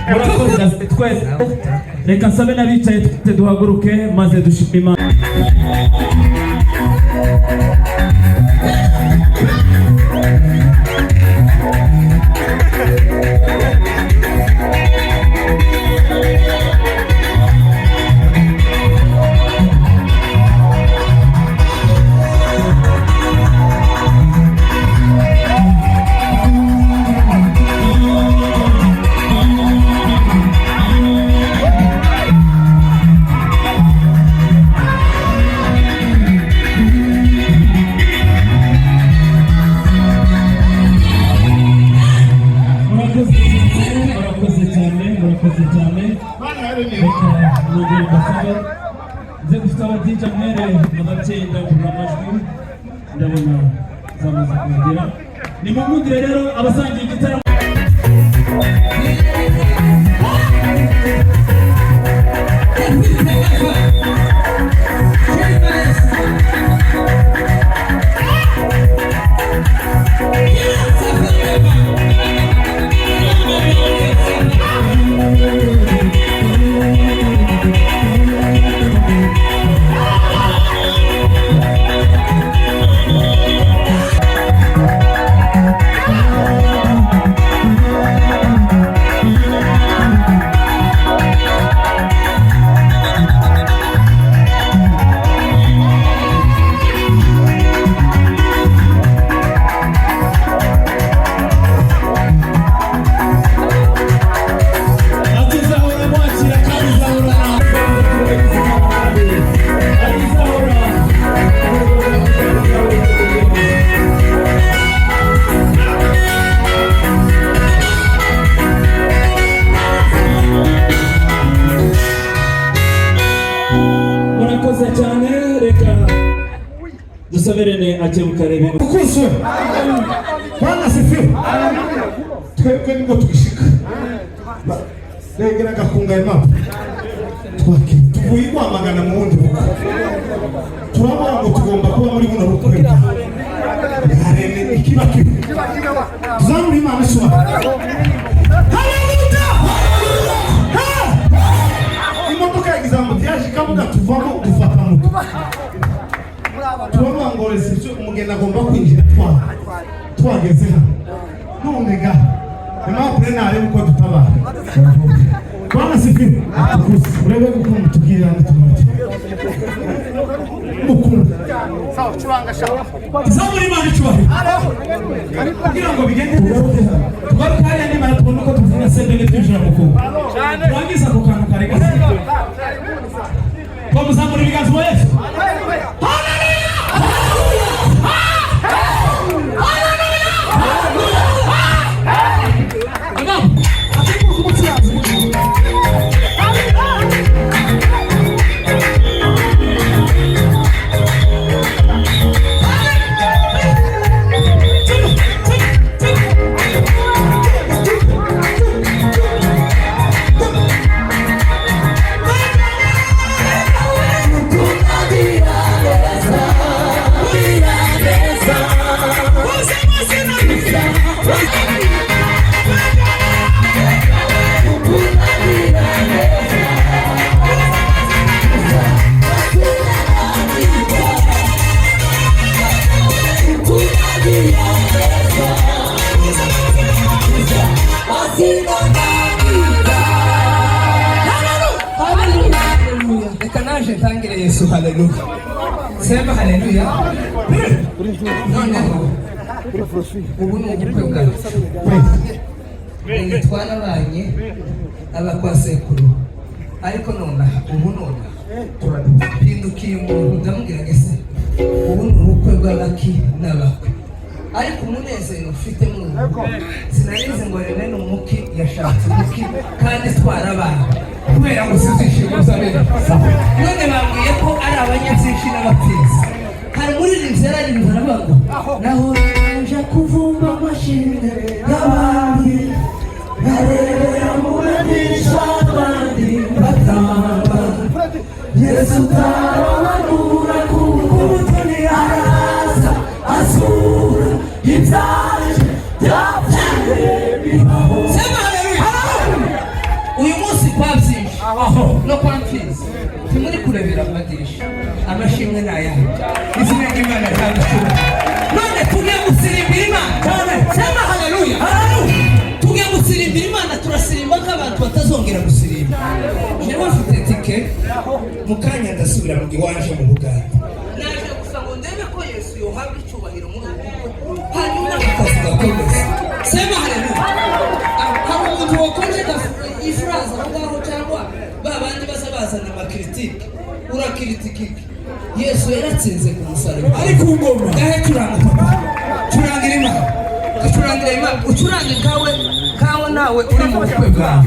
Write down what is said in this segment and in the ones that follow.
murakoze twese reka nsabe n'abicaye duhaguruke maze dushime Imana. Ni mumundire rero abasangiye igitaramo dusaberene akemukarebe ukuzwe bana sifi twebwe nibwo twishika regera gakunga impamvu tuvuye kwamagana mu wundi buko turabona ngo tugomba kuba muri buno bukwe harene ikibaki tuzamuri Imana ishuma haleluya imodoka y'igizambo yaje kabuga tuvamo dufata muto tuwa ngorezi cyo umugenda agomba kwinjira twageze hano none ga impapuro nare uko dutabara bana sifi urebe uko tubwira mukuru sawa curanga shawa zamuri Imana cyubahiro kugira ngo bigende tugaruka hariya ni maratona uko tuvuga sendege twinjira mukuru wangiza ku kantu kare gase ko muzamura ibiganza mu Yesu Yesu haleluya. Sema haleluya. Noneho ubu ni ubukwe bwawe twarabanye abakwa sekuru ariko nonaha ubu nonaha turapindukiye umuntu ndamubwira ese ubu ni ubukwe bw'abaki n'abakwe ariko umunezero ufite mu rugo sinarize ngo rene n'umuki yashatse umuki kandi twarabanye kubera ngo sizishimo zabera none bambwiye ko ari abanyabyinshi n'abapfizi hari muri rimzera rimvarabago naho nje kuvumba amashimwe y'abandi barebera mu madirishya abandi batamba Yesu tarabanura kuko mutoni araza asura ibyaje byapfuye bibaho. Sema haleluya. aho no kwa mfizi ntimuri kurebera amadirisha amashimwe n'ayandi izina ry'Imana ryagashura none tugiye gusirimbira Imana sema haleluya tugiye gusirimbira Imana turasirimba nk'abantu batazongera gusirimba jewe mfite tike mukanya ndasubira mu giwanje mu Buganda naje gusa ngo ndebe ko Yesu yohabwa icyubahiro muri ubu hanyuma akavuga ko sema haleluya hari umuntu wakonje ifuraza ngaho cyangwa babandi bazabazana amakritike urakritikike Yesu yaratsinze ku musaraba ari ku ngoma gahe turangira Imana ucurange kawe nawe uri mu bukwe bwawe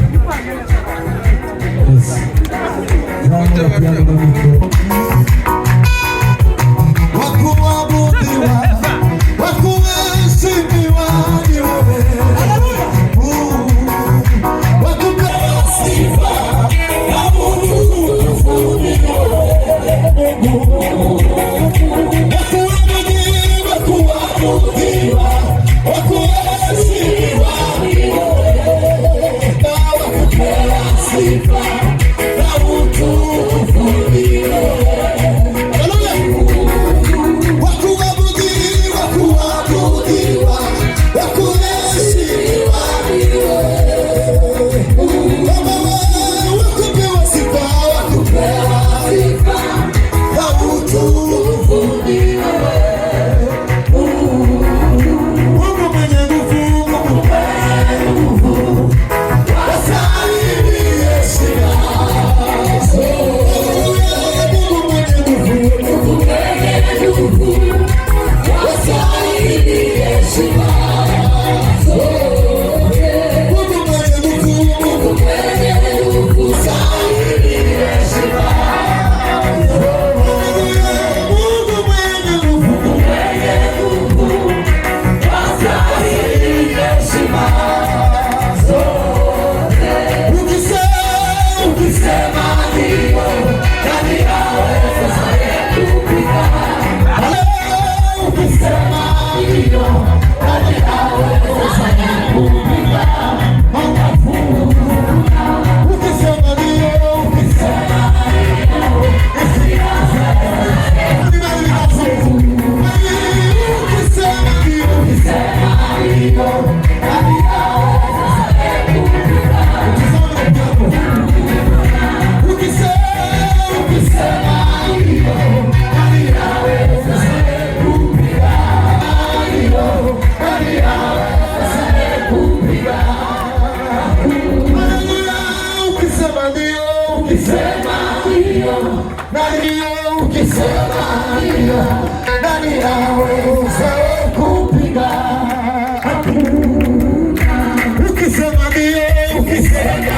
Ukisema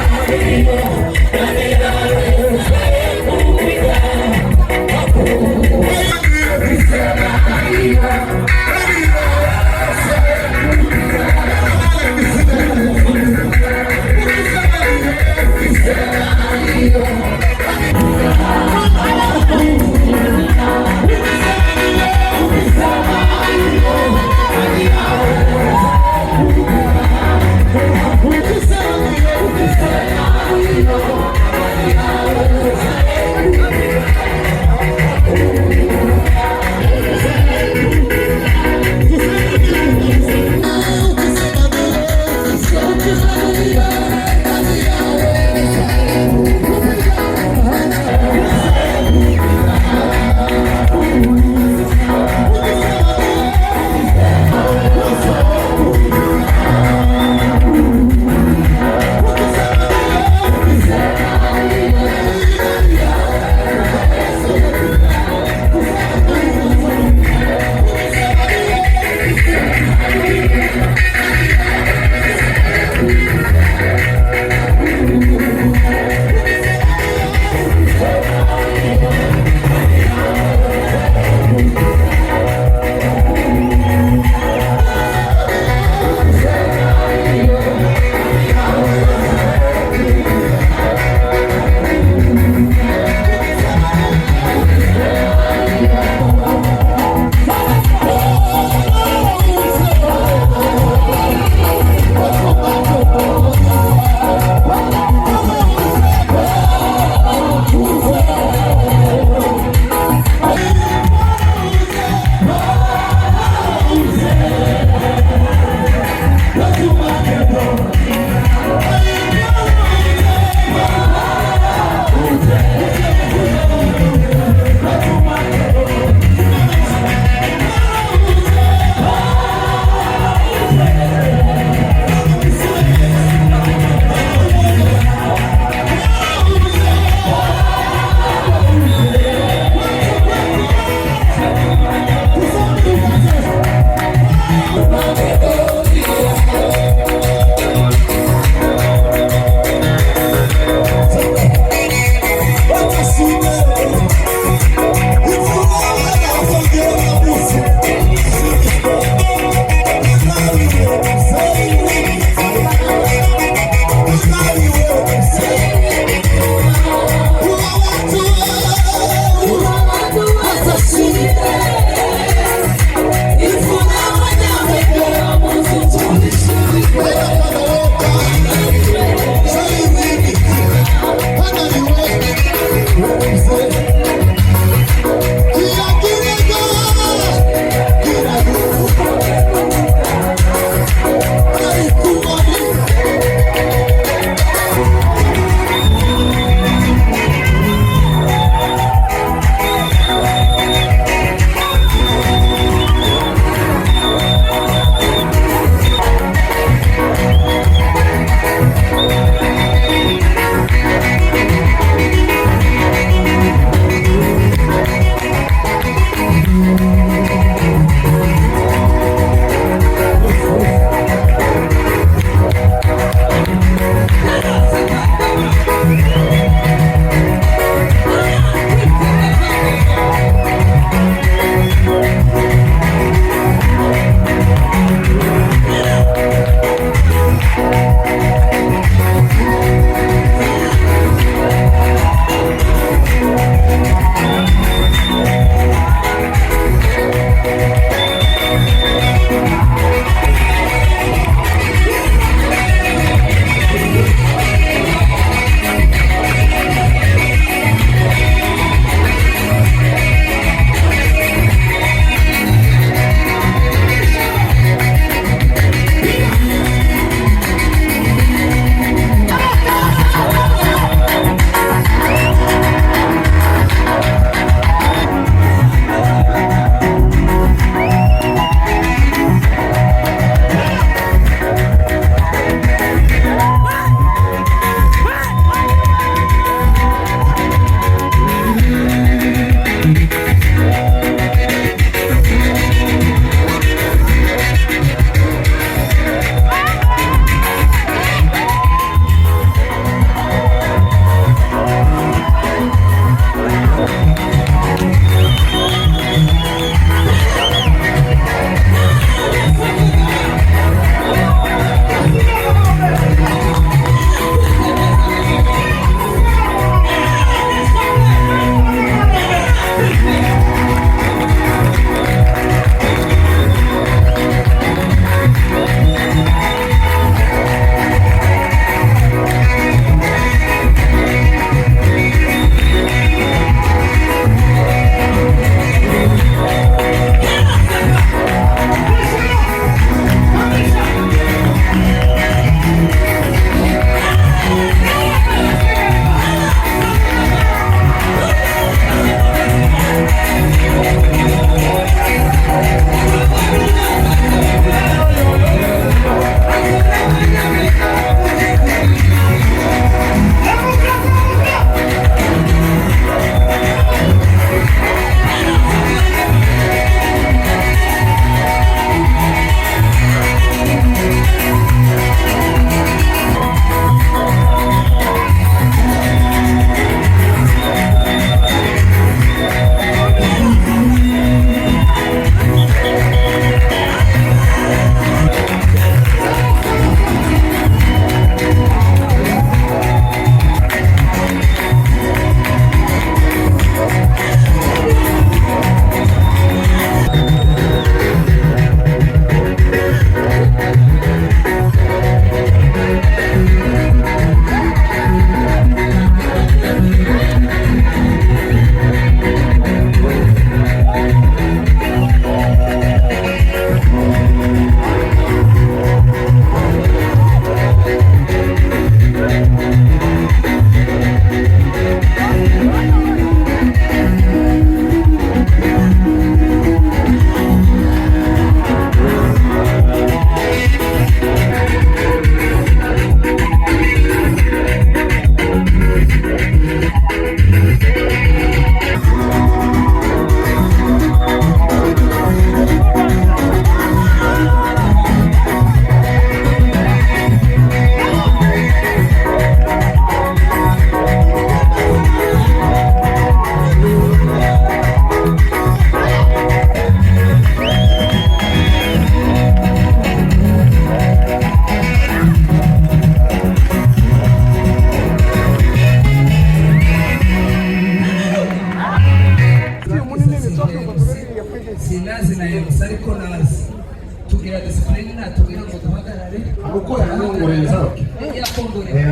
murenza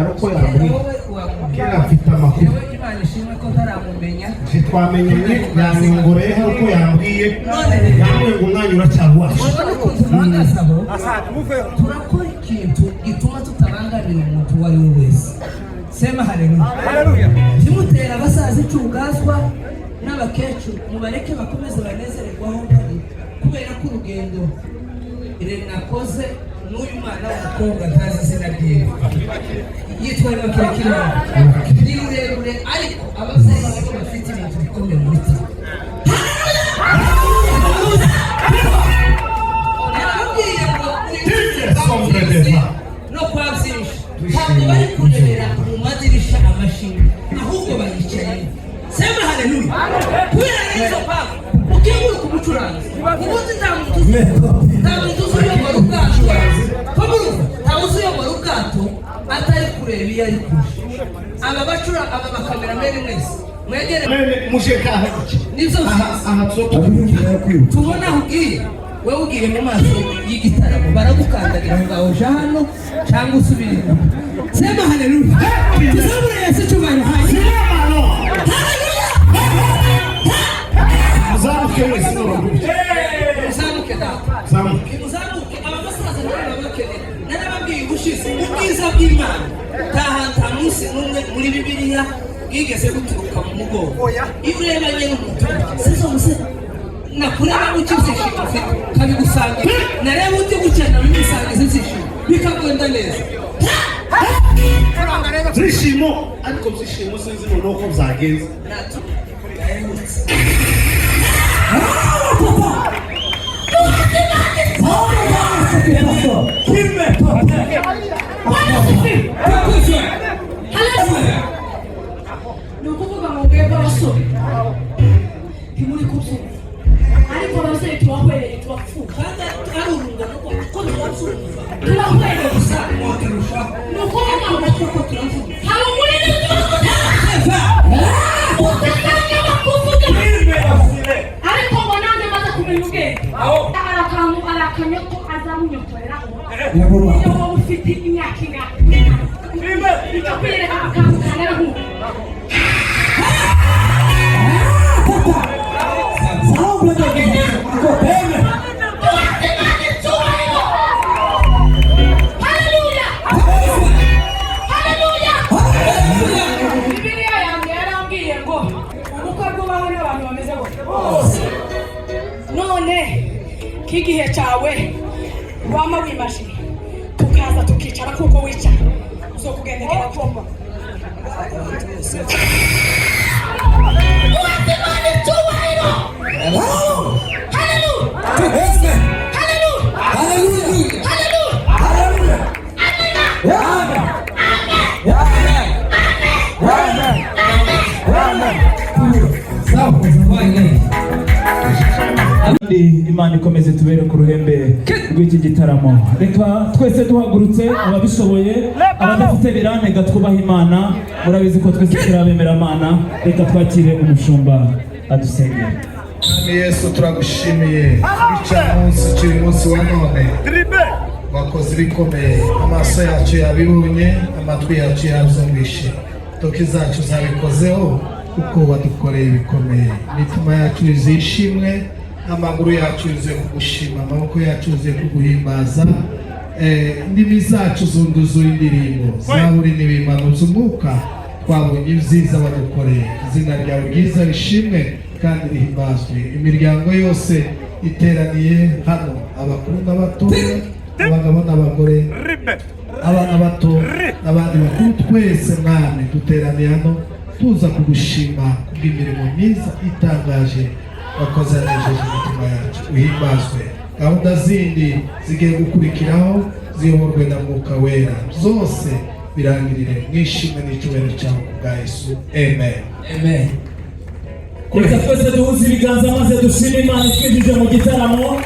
ariko yambwiye kera mfite amakuru twamenyanye yanyongoreye ariko yambwiye yambwiye ngo umwanya uracyagwaje turakora ikintu gituma tutabangamira umuntu uwo ari we wese. Sema haleluya. Timutera abasaza icugazwa n'abakecuru mubareke bakomeze banezererwaho kubera ko urugendo nakoze n'uyu mwana w'umukobwa ntazi izina ryiwe yitwa Kirekire ni rurerure ariko ababyeyi babo bafite ibintu bikomeye muri twe. No kwa byinshi ntabwo bari kurebera mu madirisha amashini ahubwo baricaye. Sema haleluya. Kubera izo mpamvu ugiye kumucuranza ubundi nta muntu uzuyobora ubwato nta uzuyobora ubwato atari kureba iyo ari kuje. Aba bacura aba bakamerameni mwese mwegere muje kahe nizo tubona aho ugiye wewe ugiye mu maso y'igitaramo baragukandagira ngaho uje hano cyangwa usubire inyuma. Sema haleluya. Tuzabura Yesu cyubahiro. Zamuke wese zamuke da zamuke abasaza n'abakene narababwiye ubushize ubwiza bw'Imana nta munsi n'umwe muri Bibiliya bwigeze guturuka mu mugongo. Iyo urebanye n'umuntu sizo muse nakureba ukizishima ufite kabigusanga nareba undi gukena bimusanga zishima bikagenda neza zishimo ariko zishimo sinzi nuko byagenze nukuvuga ngo mwebwe abasore ntimuri kubyumva ariko ababyeyi turahwereye turapfuka kandi ari urungano ko turapfuka turahwereye gusa ni ukuvuga ngo kuko turavuga hari umunini ariko ngo nanjye maze kumenya ubwenge hari akanyoto azamunyotorera ubu wowe ufite imyaka ingana icyo kwiyereka akantu kamera nk'ubu Bibiliya yanjye yarambwiye ngo ubukwe bw'ubaho n'abantu bameze bose. None k'igihe cyawe wama wimashini tukaza tukicara kuko wicara uzokugendekera kumva Imana ikomeze tubere ku ruhembe rw'iki gitaramo. Reka twese duhagurutse ababishoboye abadafite birantega twubaha Imana. Murabizi ko twese turabemera Imana. Reka twakire umushumba adusengere. Yesu turagushimiye bica munsi cy'uyu munsi wa none wakoze ibikomeye. Amaso yacu yabibonye, amatwi yacu yabyumvishe, intoki zacu zabikozeho kuko wadukoreye ibikomeye. Imitima yacu izishimwe, amaguru yacu yuzuye kugushima, amaboko yacu yuzuye kuguhimbaza, indimi zacu zunduzuye indirimbo zaburi n'ibimanuza umwuka. Twabonye ibyiza wadukoreye, izina ryawe ryiza rishimwe kandi rihimbazwe. Imiryango yose iteraniye hano, abakuru n'abatoya, abagabo n'abagore, abana bato n'abandi bakuru, twese mwami duteraniye hano tuza kugushima kubw'imirimo myiza itangaje wakoze nejeje imitima yacu. Uhimbazwe. Gahunda zindi zigiye gukurikiraho ziyoborwe na Mwuka Wera, zose birangirire mwishimwe n'icyubahiro cyawe kubwa Yesu. Amen. Amen. Reka twese duhuze ibiganza maze dushime Imana twinjije mu gitaramo.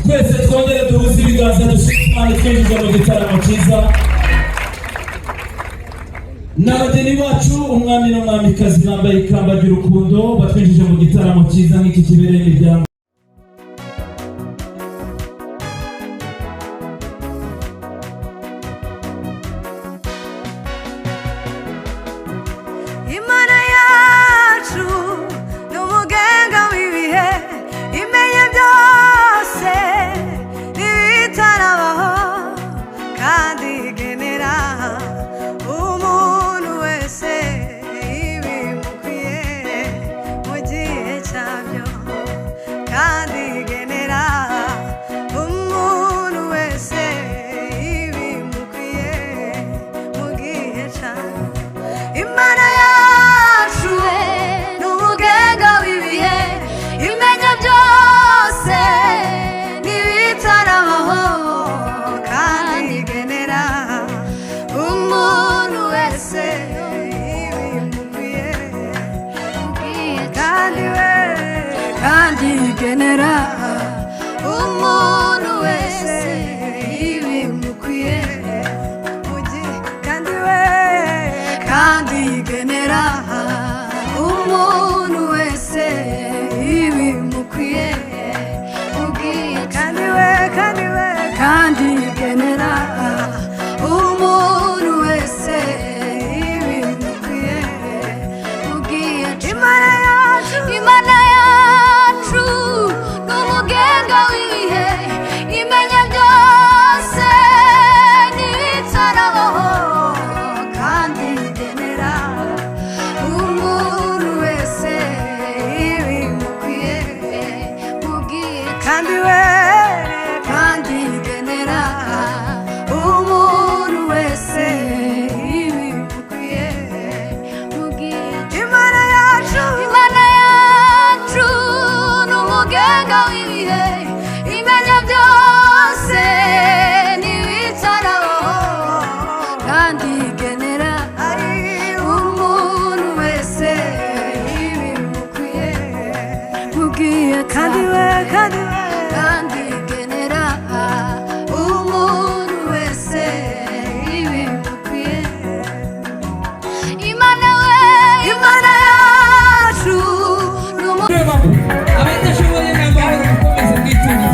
Twese twongere duhuze ibiganza dushime Imana twinjije mu gitaramo cyiza. N'abageni bacu umwami n'umwamikazi bambaye ikamba ry'urukundo batwinjije mu gitaramo cyiza nk'iki kibereye imiryango. igenera umuntu wese ibimukwiye kandi igenera umuntu wese ibimukwiye kandi igenera umuntu wese ibimukwiye ugiye Imana yacu n'umugenga w'ibihe imenya byose n'ibitarabaho kandi igenera umuntu wese ibimukwiye ugiye kandi igenera umuntu wese ibimukwiye ugiye Imana yacu n'umugenga w'ibihe imenya byose n'ibitarabaho kandi igenera umuntu wese ibimukwiye ugiye kandi igenera umuntu wese ibimukwiye Imana yacu abadashoboye ntabwo bakomeze kwituza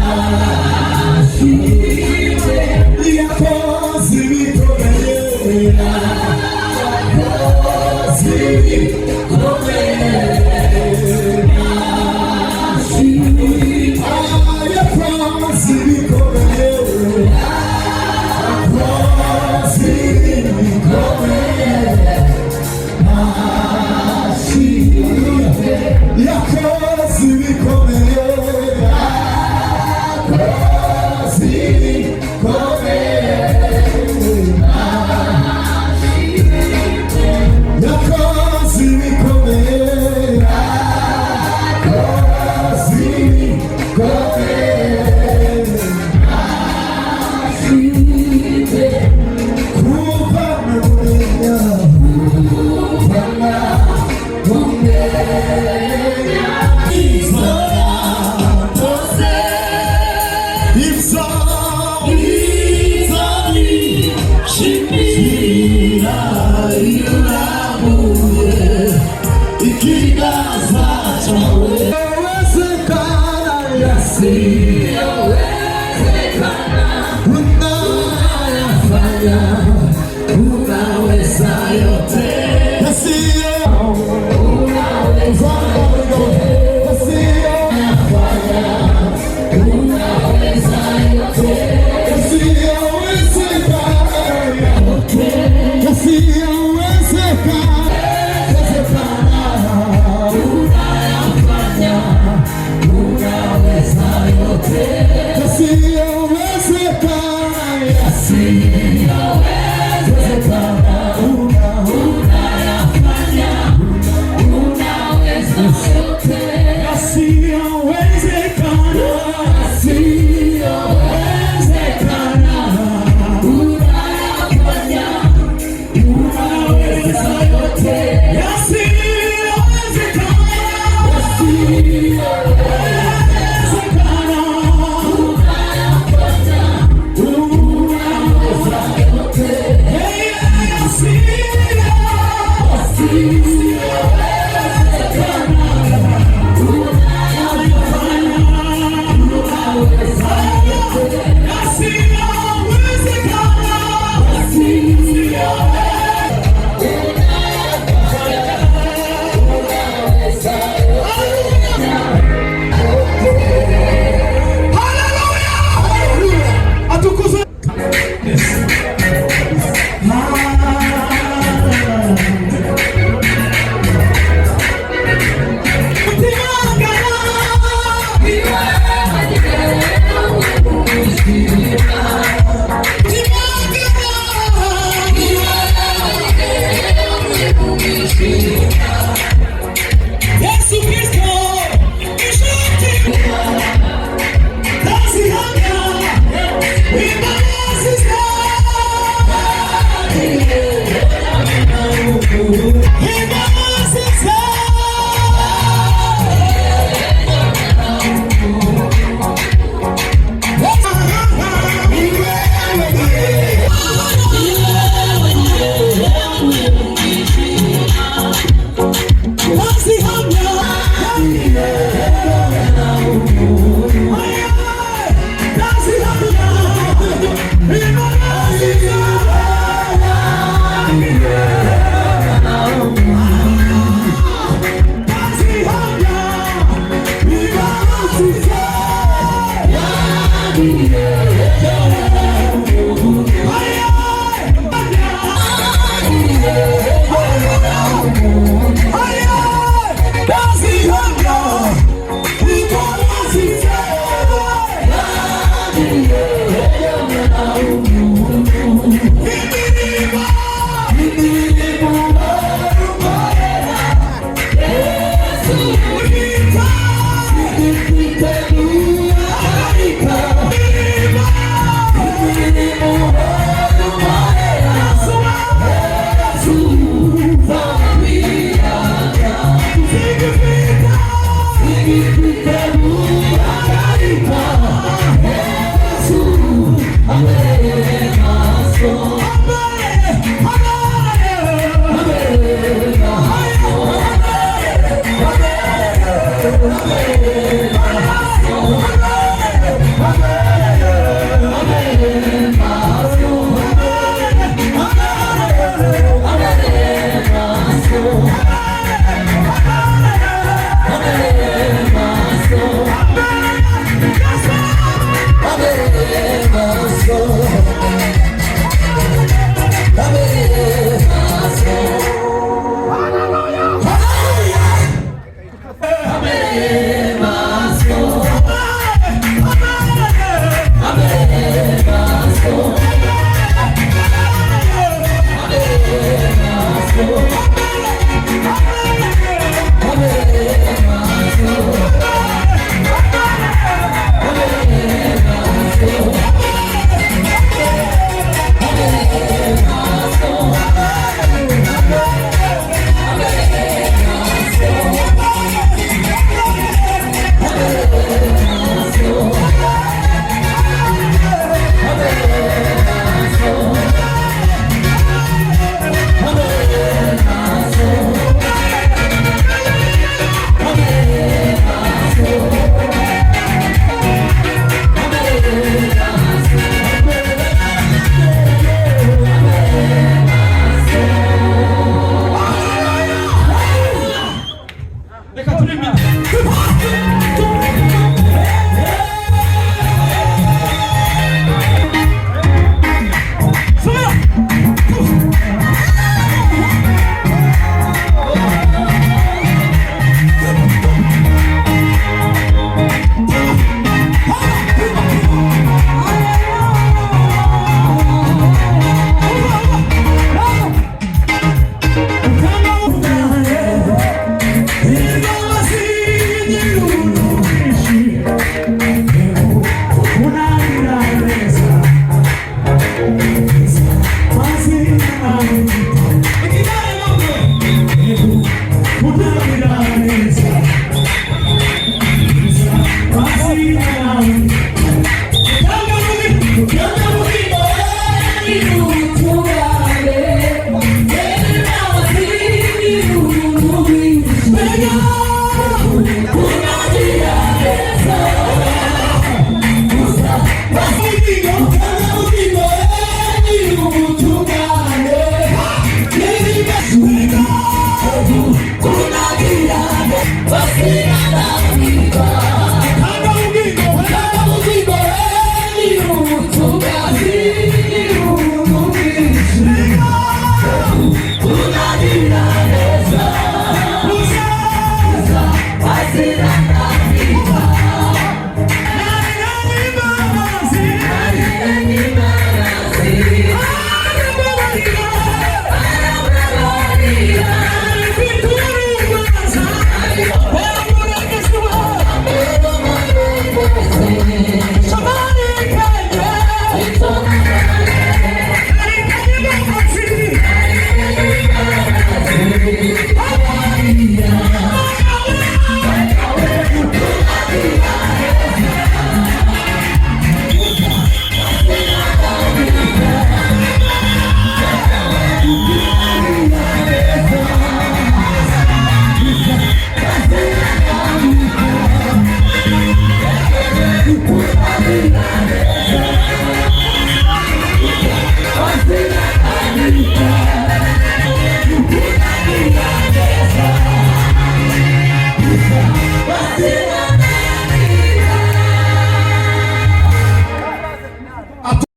Bye. Hallelujah.